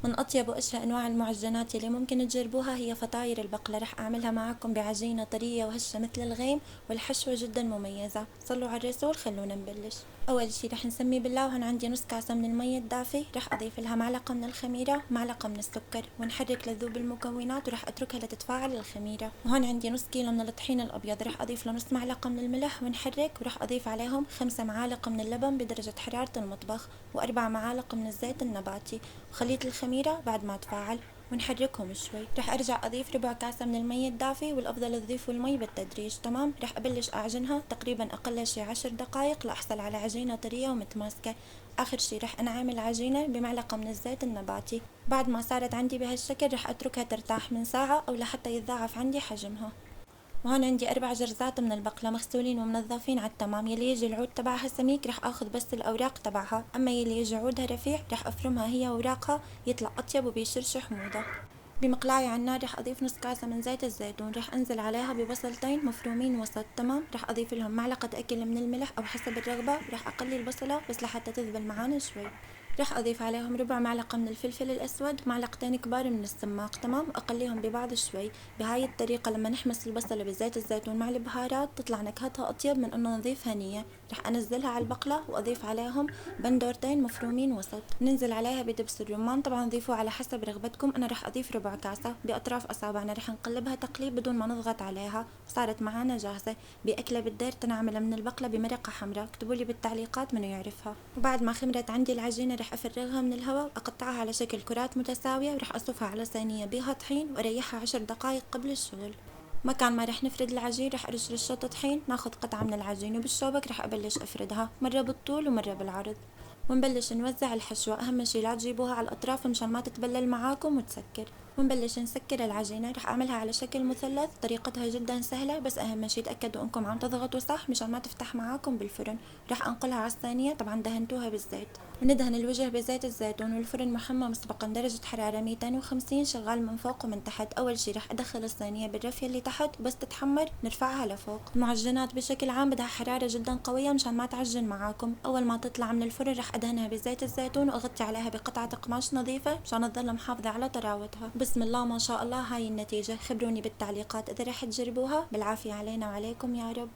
من أطيب وأشهى أنواع المعجنات اللي ممكن تجربوها هي فطاير البقلة. رح أعملها معكم بعجينة طرية وهشة مثل الغيم، والحشوة جدا مميزة. صلوا على الرسول، خلونا نبلش. أول شي رح نسمي بالله، وهون عندي نص كاسة من المية الدافية. رح أضيف لها معلقة من الخميرة ومعلقة من السكر، ونحرك لتذوب المكونات، ورح أتركها لتتفاعل الخميرة. وهون عندي نص كيلو من الطحين الأبيض. رح أضيف له نص معلقة من الملح ونحرك، ورح أضيف عليهم 5 معالق من اللبن بدرجة حرارة المطبخ، و4 معالق من الزيت النباتي، وخليط الخميرة بعد ما تفاعل، ونحركهم شوي. رح ارجع اضيف ربع كاسة من المي الدافي، والافضل تضيفوا المي بالتدريج. تمام. رح ابلش اعجنها تقريبا اقل شي 10 دقائق لاحصل على عجينة طرية ومتماسكة. اخر شي رح انعم العجينة بمعلقة من الزيت النباتي. بعد ما صارت عندي بهالشكل رح اتركها ترتاح من ساعة او لحتى يتضاعف عندي حجمها. وهون عندي 4 جرزات من البقلة مغسولين ومنظفين على التمام. يلي يجي العود تبعها سميك رح اخذ بس الاوراق تبعها، اما يلي يجي عودها رفيع رح افرمها هي واوراقها، يطلع اطيب وبيشرش حموضة. بمقلاية على النار رح اضيف نص كاسة من زيت الزيتون. رح انزل عليها ببصلتين مفرومين وسط. تمام. رح اضيف لهم معلقة اكل من الملح او حسب الرغبة. رح اقلي البصلة بس لحتى تذبل معانا شوي. رح اضيف عليهم ربع معلقة من الفلفل الاسود، معلقتين كبار من السماق. تمام. اقليهم ببعض شوي. بهاي الطريقة لما نحمس البصلة بزيت الزيتون مع البهارات تطلع نكهتها اطيب من انه نضيفها نية. رح انزلها على البقلة واضيف عليهم بندورتين مفرومين وسط. ننزل عليها بدبس الرمان، طبعا ضيفوه على حسب رغبتكم. انا رح اضيف ربع كاسة باطراف اصابعنا. رح نقلبها تقليب بدون ما نضغط عليها. صارت معانا جاهزة. باكلة بالدير تنعمل من البقلة بمرقة حمراء. اكتبولي بالتعليقات منو يعرفها. وبعد ما خمرت عندي العجينة رح افرغها من الهواء واقطعها على شكل كرات متساوية، ورح اصفها على صينية بيها طحين واريحها 10 دقائق قبل الشغل. مكان ما رح نفرد العجين رح ارش رشة طحين. ناخذ قطعة من العجين وبالشوبك رح ابلش افردها مرة بالطول ومرة بالعرض، ونبلش نوزع الحشوة. اهم شي لا تجيبوها على الاطراف مشان ما تتبلل معاكم وتسكر. ونبلش نسكر العجينة. رح اعملها على شكل مثلث. طريقتها جدا سهلة، بس اهم شي تأكدوا انكم عم تضغطوا صح مشان ما تفتح معاكم بالفرن. رح انقلها على الصينية، طبعا دهنتوها بالزيت. وندهن الوجه بزيت الزيتون، والفرن محمى مسبقا درجة حرارة 250 شغال من فوق ومن تحت. اول شي رح ادخل الصينية بالرفية اللي تحت، بس تتحمر نرفعها لفوق. المعجنات بشكل عام بدها حرارة جدا قوية مشان ما تعجن معاكم. اول ما تطلع من الفرن رح ادهنها بزيت الزيتون واغطي عليها بقطعة قماش نظيفة مشان تضل محافظة على طراوتها. بسم الله ما شاء الله. هاي النتيجة. خبروني بالتعليقات اذا رح تجربوها. بالعافية علينا وعليكم يا رب.